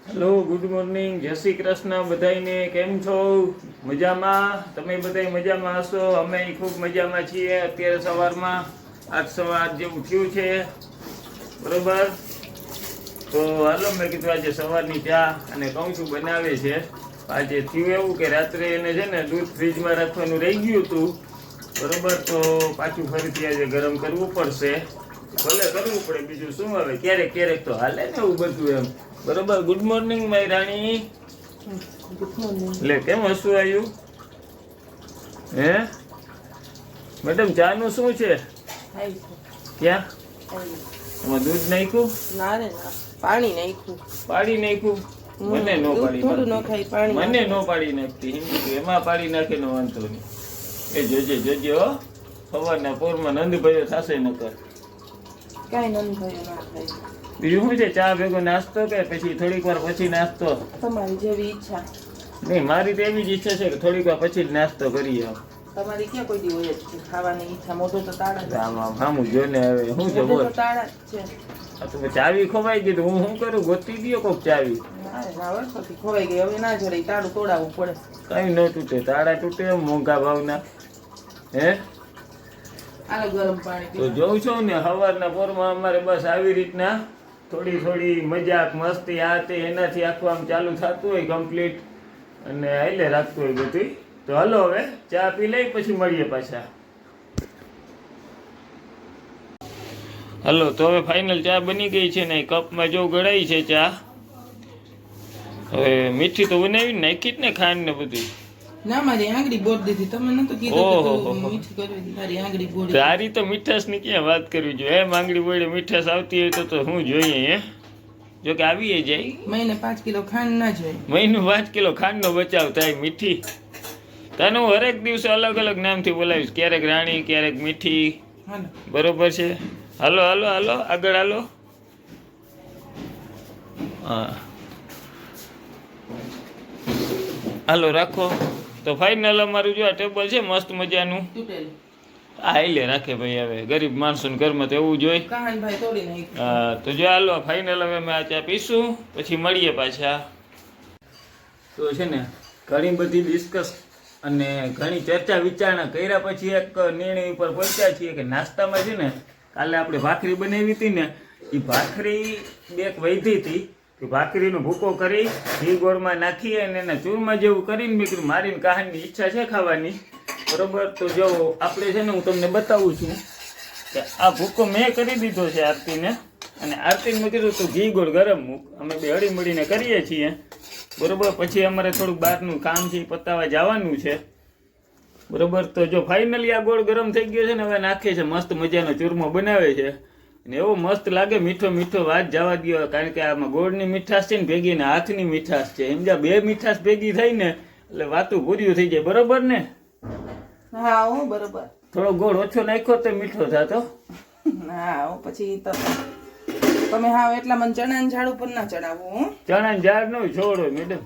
Hello, good morning, જય શ્રી કૃષ્ણ બધાઈને. કેમ છો? મજામાં? તમે બધા મજામાં હશો? અમે ખૂબ મજામાં છીએ. અત્યારે સવારમાં 8:15 જેવું થયું છે, બરોબર. તો હાલો, મેં કીધું આજે સવારની ચા અને કહું છું બનાવે છે. આજે થયું એવું કે રાત્રે એને છે ને દૂધ ફ્રીજમાં રાખવાનું રહી ગયું હતું, બરોબર. તો પાછું ફરીથી આજે ગરમ કરવું પડશે. ભલે કરવું પડે, બીજું શું આવે, ક્યારેક ક્યારેક તો હાલે ને એવું બધું એમ, બરોબર. ગુડ મોર્નિંગ મારી રાણી. લે, કેમ હસવું આવ્યું? હે મેડમ, ચા નું શું છે? ક્યાં એમાં દૂધ નાખ્યું? ના રે ના, પાણી નાખ્યું. પાડી નાખ્યું? મને નો પાડી થોડું ન ખાઈ પાણી. મને નો પાડી નાખતી હિન્દી, એમાં પાડી નાખે નો વાંધો નહીં. એ જોજે જોજે હો, સવારના પોરમાં નંદભાઈઓ થશે નકર. કાંઈ નંદ ભાઈ ના થાય. બીજું શું છે? ચા ભેગો નાસ્તો કે પછી થોડીક વાર પછી નાસ્તો? તમારી જેવી ઈચ્છા. નહીં, મારી તો એવી જ ઈચ્છા છે કે થોડીક વાર પછી જ નાસ્તો કરીએ. તમારી ક્યાં કોઈ દી હોય જ છે ખાવાની ઈચ્છા? મોઢું તો તાળા જ છે. આમ આમ સામું જોઈને હવે શું છે મોઢું બોલ. તો તાળા જ છે. આ તો ચાવી ખોવાઈ ગઈ તો હું શું કરું? ગોતી દયો કોક ચાવી. ના રે ના, વર્ષોથી ખોવાઈ ગઈ. હવે ના જડે, તાળું તોડાવવું પડે. કઈ ન તૂટે, તાળા તૂટે એમ મોંઘા ભાવના? હે આલો ગરમ પાણી તો પીવો. જોઉં છું ને સવારના પોરમાં અમારે બસ આવી રીતના થોડી થોડી મજાક મસ્તી આ તે એનાથી આખું આમ ચાલુ થતું હોય કમ્પ્લીટ, અને હાલે રાખતું હોય બધું. તો હાલો હવે ચા પી લઈ, પછી મળીએ પાછા. હાલો, તો હવે ફાઇનલ ચા બની ગઈ છે ને કપમાં જો ગળાઈ છે ચા. હવે મીઠી તો બનાવી નાખી જ ને, ખાંડ ને બધું. ના, મારી આંગળી બોર દીધી. તમે નતું કીધું કે ઓહો તું મીઠી કરવી હતી. મારી આંગળી બોર. તારી તો મીઠાશની ક્યાં વાત કરવી જોઈએ? એમ આંગળી બોળે મીઠાશ આવતી હોય તો શું જોઈએ? હે જો કે આવીએ જાય. મહિને 5 કિલો ખાંડ ના જોઈએ. મહિનું 5 કિલો ખાંડનો બચાવ થાય. મીઠી તને હું હરેક દિવસે અલગ અલગ નામથી બોલાવીશ, ક્યારેક રાણી, ક્યારેક મીઠી, હાલો. બરોબર છે? હાલો હાલો હાલો, આગળ હાલો. હા, હાલો રાખો. તો ફાઇનલ અમારું જો આ ટેબલ છે મસ્ત મજાનું, તૂટેલું. આ હાઈલે રાખે ભાઈ. હવે ગરીબ માણસોને ઘરમાં તો એવું જોઈએ. કહાનભાઈ તોડી નાખ્યું. હા, તો જો હાલો ફાઇનલ હવે અમે આ ચા પીશું, પછી મળીએ પાછા. તો છે ને ઘણી બધી ડિસ્કસ અને ઘણી ચર્ચા વિચારણા કર્યા પછી એક નિર્ણય ઉપર પહોંચ્યા છીએ કે નાસ્તામાં છે ને કાલે આપણે ભાખરી બનાવી હતી ને, એ ભાખરી બેક વધી હતી. કે ભાખરીનો ભૂકો કરી ઘી ગોળમાં નાખી અને એને ચૂરમા જેવું કરીને મેં મારીને કહાની ઈચ્છા છે ખાવાની, બરોબર. તો જો આપણે છે ને હું તમને બતાવું છું કે આ ભૂકો મેં કરી દીધો છે આરતીને, અને આરતીને મેં કીધું તું ઘી ગોળ ગરમ મૂક. અમે બે હળી મળીને કરીએ છીએ, બરોબર. પછી અમારે થોડુંક બહારનું કામ છે એ પતાવવા જવાનું છે, બરોબર. તો જો ફાઇનલી આ ગોળ ગરમ થઈ ગયો છે ને, હવે નાખે છે મસ્ત મજાનો ચૂરમો બનાવે છે, અને એવો મસ્ત લાગે, મીઠો મીઠો. વાત જવા દો, કારણ કે આમાં ગોળની મીઠાશ છે ને ભેગી ને હાથની મીઠાશ છે, સમજ્યા? બે મીઠાશ ભેગી થઈ ને એટલે વાતું પૂર્યું થઈ જાય, બરોબર ને? હા હો, બરોબર. થોડો ગોળ ઓછો નાખ્યો તો મીઠો થતો. હા હો, પછી તો તમે હા એટલા મને ચણાની ઝાડ ઉપર ના ચડાવો. હો, ચણા ઝાડ નો છોડો મેડમ.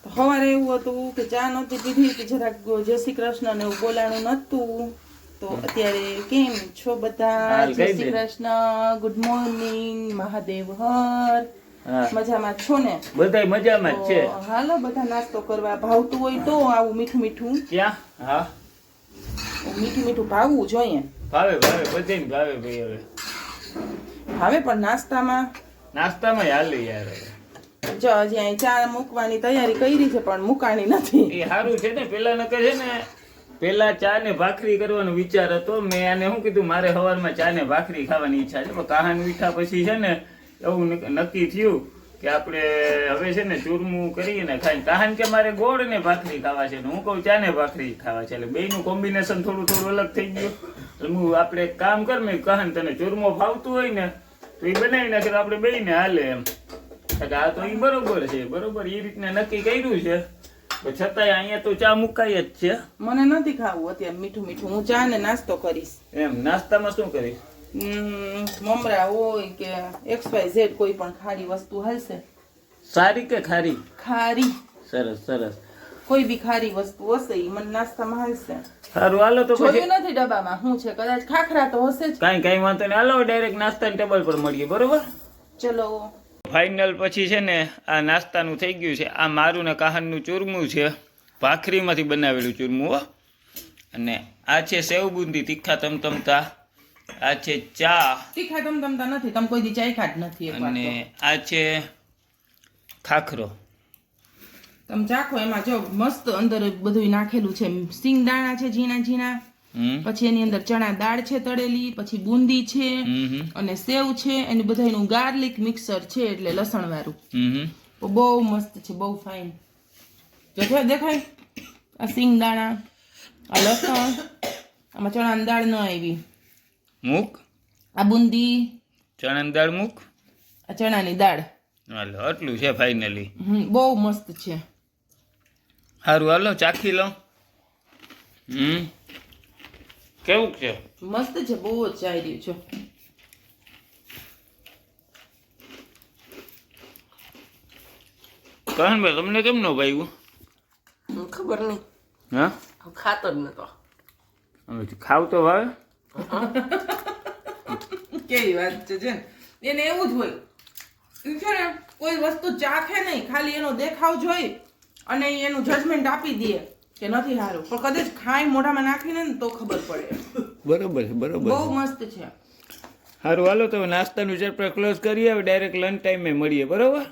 તો સવારે એવું હતું કે ચા નહોતી પીધી કે જરાક જય શ્રી કૃષ્ણ ને એવું બોલાણું નતું. તો અત્યારે કેમ છો બધા? જય શ્રી કૃષ્ણ, ગુડ મોર્નિંગ, મહાદેવ હર. મજામાં છો ને? બધાય મજામાં જ છે. હાલો બધા નાસ્તો કરવા. ભાવતું હોય તો આવું મીઠું મીઠું. ક્યાં? હા, મીઠું મીઠું ભાવવું જોઈએ. ભાવે ભાવે, બધાને ભાવે ભાઈ. હવે ભાવે પણ નાસ્તામાં હાલે યાર. હવે જો હજી અહીં ચા મૂકવાની તૈયારી કરી છે પણ મૂકાણી નથી. એ સારું છે ને. પેલા નકર છે ને, પેલા ચા ને ભાખરી કરવાનો વિચાર હતો. મેં આને શું કીધું, મારે સવારમાં ચા ને ભાખરી ખાવાની ઈચ્છા છે. પણ કહાન મીઠા પછી છે ને એવું નક્કી થયું કે આપણે હવે છે ને ચૂરમું કરીએ ને ખાઈને. કહાન કે મારે ગોળ ને ભાખરી ખાવા છે, ને હું કહું ચા ને ભાખરી ખાવા છે. એટલે બેયનું કોમ્બિનેશન થોડું થોડું અલગ થઈ ગયું. એટલે હું આપણે એક કામ કર, મેં કહાન તને ચૂરમો ભાવતું હોય ને તો એ બનાવી નાખે તો આપણે બેયને હાલે એમ. આ તો એ બરોબર છે, બરોબર. એ રીતના નક્કી કર્યું છે. છતાંય અહીંયા તો ચા મુકાય જ છે. મને નથી ખાવું અત્યારે મીઠું મીઠું. હું ચા ને નાસ્તો કરીશ. એમ નાસ્તામાં શું કરીશ? મમરા હોય કે XYZ કોઈ પણ ખારી વસ્તુ હાલશે. સારી કે ખારી? ખારી. સરસ સરસ. કોઈ બી ખારી વસ્તુ હશે ઈ મને નાસ્તામાં હાલશે. સારું, હાલો તો પછી. જોયું નથી ડબ્બામાં શું છે, કદાચ ખાખરા તો હશે જ. કાંઈ વાંધો નહીં. હાલો ડાયરેક્ટ નાસ્તાના ટેબલ પર મળીએ, બરોબર? ચલો. ફાઇનલ પછી છે ને આ નાસ્તાનું થઈ ગયું છે. આ મારું ને કાહાનનું ચૂરમું છે, ભાખરીમાંથી બનાવેલું ચૂરમું હો. અને આ છે સેવ બુંદી તીખા તમતમતા. આ છે ચા તીખા તમતમતા નથી, તમે કોઈ દી ચાખ્યા જ નથી એકવાર તો. અને આ છે ખાખરો. તમે ચાખો, એમાં જો મસ્ત અંદર બધું નાખેલું છે. સિંગદાણા છે ઝીણા ઝીણા, પછી એની અંદર ચણા દાળ છે તળેલી, પછી બુંદી છે અને સેવ છે, એની બધાનું ગાર્લિક મિક્સર છે, એટલે લસણ વાળું. બહુ મસ્ત છે, બહુ ફાઇન. જો દેખાય આ સિંગદાણા, આ લસણ, આમાં ચણાની દાળ ન આવી, મૂક આ બુંદી, ચણાની દાળ મૂક, આ ચણાની દાળ. હાલો આટલું છે ફાઇનલી. બહુ મસ્ત છે. સારું હાલો ચાખી લો. કેવું છે? મસ્ત છે, બહુ જ ચાઈ રહ્યું છે. કહનભાઈ તમને કેમ ન ભાવ્યું? ખબર નહીં, હા ખાતો જ નતો. હવે ખાવ તો ભાવે. કેવી વાત છે ને, એને એવું જ હોય છે ને, કોઈ વસ્તુ ચાખે નહીં, ખાલી એનો દેખાવ જોઈ અને એનું જજમેન્ટ આપી દે કે નથી સારું, પણ કદાચ ખાઈ મોઢામાં નાખીને ને તો ખબર પડે. બરોબર છે, બરોબર. બહુ મસ્ત છે. સારું હાલો તો નાસ્તાનું ચેપ્ટર ક્લોઝ કરીએ. હવે ડાયરેક્ટ લંચ ટાઈમે મળીએ, બરોબર?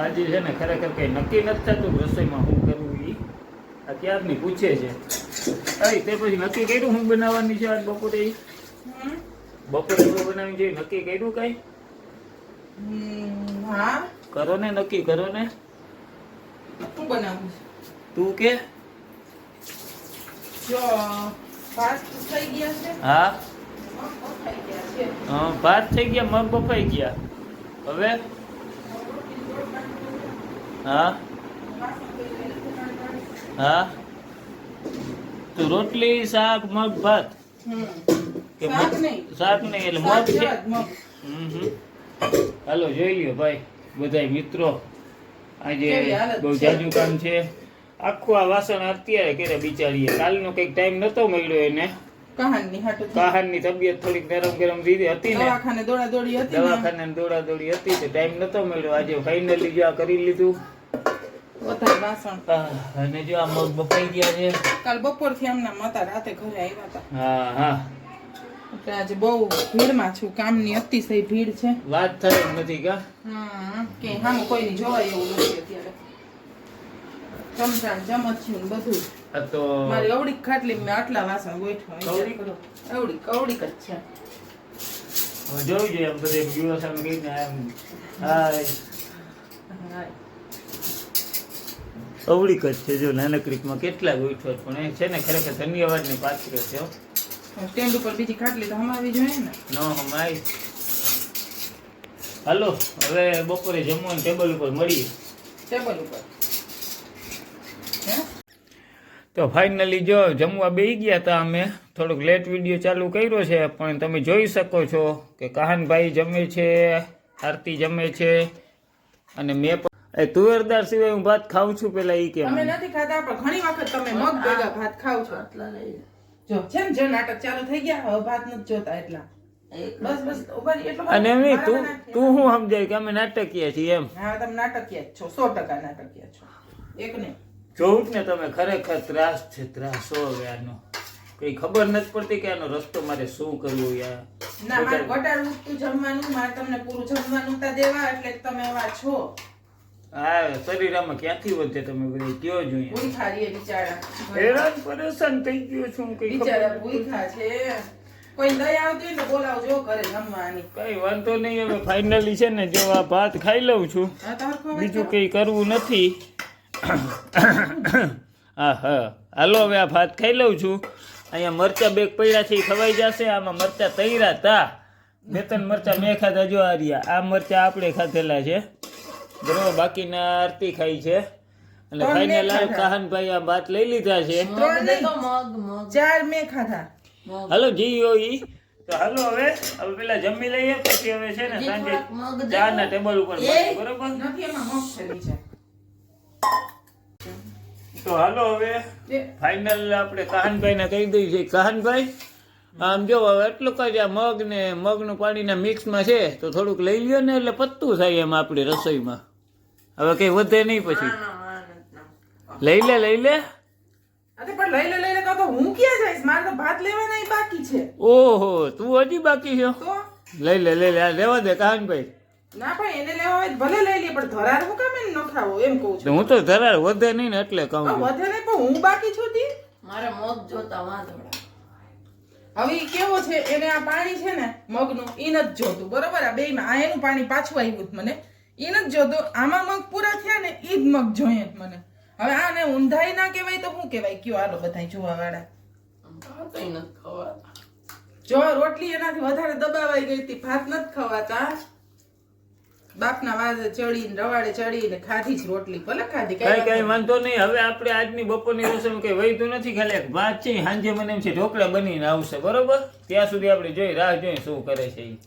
આજે છે ને ખરેખર કંઈ નક્કી નથી થતું રસોઈમાં શું કરવું. એ આ ક્યારની પૂછે છે. તે પછી નક્કી કર્યું હું બનાવવાની છે આજ બપોરે? બપોરે શું બનાવવાની છે નક્કી કર્યું કઈ? હા કરો ને, નક્કી કરો ને. શું બનાવું તું કે? જો ભાત થઈ ગયા છે, હા મગ થઈ ગયા છે, ભાત થઈ ગયા, મગ બફાઈ ગયા. હવે હા હા તો રોટલી શાક મગ ભાત કે શાક નહીં. શાક નહીં એટલે મગ છે. હાલો જોઈ લ્યો ભાઈ બધાય મિત્રો, આજે કેવી હાલત બહુ છે? જાજુ કામ છે. આખું આ વાસણ અત્યારે કરે બિચારીએ. કાલનો કંઈક ટાઈમ નતો મળ્યો એને. કહાની હાટુ કાહાની તબિયત થોડીક નરમ ગરમ દીધી હતી ને, દવાખાને દોડા દોડી હતી ને. દવાખાને દોડાદોડી હતી તો ટાઈમ નતો મળ્યો. આજે ફાઇનલી જો આ કરી લીધું. વધારે વાસણ. અને જો આ મગ બફાઈ ગયા છે. કાલ બપોરથી એમના મતા રાતે ઘરે આવ્યા હતા, હા હા એટલે આજે બહુ ભીડમાં છું. કામની અતિશય ભીડ છે. વાત થાય એમ નથી કા? કે હામું કોઈની જોવાય એવું નથી અત્યારે. ચમચા ચમચ્યું ને બધું. આ તો મારી અવડીક ખાટલી મેં આટલા વાસણ ગોઠવા. કવડીક? અવડીક જ છે. હવે જોઈ જોઈએ એમ બધે દિવસ આમ કહીને એમ હાય હા. અવળીક જ છે. જો નાનકડીકમાં કેટલા ગોઠવો પણ એ છે ને ખરેખર ધન્યવાદની પાત્ર છે હો. સ્ટેન્ડ ઉપર બીજી ખાટલી તો હમાવી જોઈએ ને. ન હમાય. હાલો હવે બપોરે જમવાનું ટેબલ ઉપર મળીએ. ટેબલ ઉપર. હે? તો ફાઇનલી જો જમવા બેસી ગયા હતા અમે. થોડુંક લેટ વિડીયો ચાલુ કર્યો છે પણ તમે જોઈ શકો છો કે કાહનભાઈ જમે છે, આરતી જમે છે અને મેં પણ તુવેરદાર સિવાય હું ભાત ખાઉં છું પેલા ઈ કેમ? અમે નથી ખાતા પણ ઘણી વખત તમે મગ ભેગા ભાત ખાવ છો. જો છે ને, જો નાટક ચાલુ થઈ ગયા, હવે ભાત નથી જોતા એટલા. બસ બસ ઉભા રહી, એટલો અને એમ નહીં, ભાત તું નાખીએ. તું શું સમજાય કે અમે નાટકીય છીએ એમ? હા તમે નાટકીય જ છો, 100% નાટકીય છો. એક ને જોઉં જ ને તમે ખરેખર ત્રાસ છે, ત્રાસ હો હવે આનો. કઈ ખબર નથી પડતી કે આનો રસ્તો મારે શું કરવું યાર. ના મારે ઘટાડવું તું જમવાનું, મારે તમને પૂરું જમવાનું તા દેવા, એટલે તમે એવા છો. હા શરીર આમાં ક્યાંથી વધે તમે બધી કયો જોઈએ. ભૂખા રે બિચારા, હેરાન પરેશાન થઈ ગયો છું કઈ બિચારા ખબર ભૂખા છે. કોઈ દયા આવતી હોય ને તો બોલાવજો ઘરે જમવાની. કઈ વાંધો નહીં. હવે ફાઇનલી છે ને જો આ ભાત ખાઈ લઉં છું, હા તો હરખો બીજું કઈ કરવું નથી. હા હા હાલો હવે આ ભાત ખાઈ લઉં છું. અહીંયા મરચા બેગ પડ્યા છે એ ખવાઈ જશે. આમાં મરચા તૈરા તા, 2-3 મરચા મેં ખાધા. જો આ રહ્યા, આ મરચા આપણે ખાધેલા છે બરોબર, બાકીના આરતી ખાઈ છે. અને ફાઇનલ કાહનભાઈ આ ભાત લઈ લીધા છે. 3 નહીં, 4 મેં ખાધા. હાલો જી ઈ તો હાલો હવે પેલા જમી લઈએ, પછી હવે છે ને સાંજે ચા ના ટેબલ ઉપર મળીએ, બરોબર? નથી એમાં મગ છે નીચે. તો હાલો હવે ફાઇનલ આપણે કાહનભાઈ ને કહી દઈએ છીએ, કાહનભાઈ આમ જો હવે એટલું કઈ આ મગ ને મગનું પાણીના મિક્સમાં છે તો થોડુંક લઈ લ્યો ને એટલે પત્તું થાય એમ આપણી રસોઈમાં. હવે કઈ વધે નહીં પછી. લઈ લે અરે પણ લઈ લે તો હું ક્યાં જઈશ? મારે તો ભાત લેવાના ય બાકી છે. ઓહો તું હજી બાકી છો. તો લઈ લે આ લેવા દે કાનભાઈ. ના પણ એને લેવા હોય તો ભલે લઈ લે, પણ ધરાર હું કામ એને ન ખાવો એમ કહું છું. હું તો ધરાર વધે નહીં ને એટલે કહું છું. વધે નહીં પણ હું બાકી છું તી. મારે મગ જોતા વાંધોડા. હવે ઈ કેવો છે, એને આ પાણી છે ને મગનું ઈ નથી જોતું, બરોબર? આ બેયમાં આ એનું પાણી પાછું આવ્યું છે મને, ઈ નથી જોતું. આમાં મગ પૂરા થયા ને ઈ જ મગ જોઈએ છે મને. હવે આને ઊંધાઈ ના કહેવાય તો શું કહેવાય? કયો હાલો બધાય જોવા વાળા. ભાતય નથી ખવાતા. જો રોટલી એનાથી વધારે દબાવાઈ ગઈ હતી, ભાત નથી ખવાતા. બાપના વાદે ચડીને રવાડે ચડીને ખાધી જ રોટલી, ભલે ખાધી કઈ વાંધો નહીં. હવે આપણે આજની બપોરની રસોઈ કઈ વહીતું નથી, ખાલી એક ભાત છે. સાંજે મને એમ છે ઢોકળા બનીને આવશે, બરોબર? ત્યાં સુધી આપણે રાહ જોઈ શું કરે છે ઈ.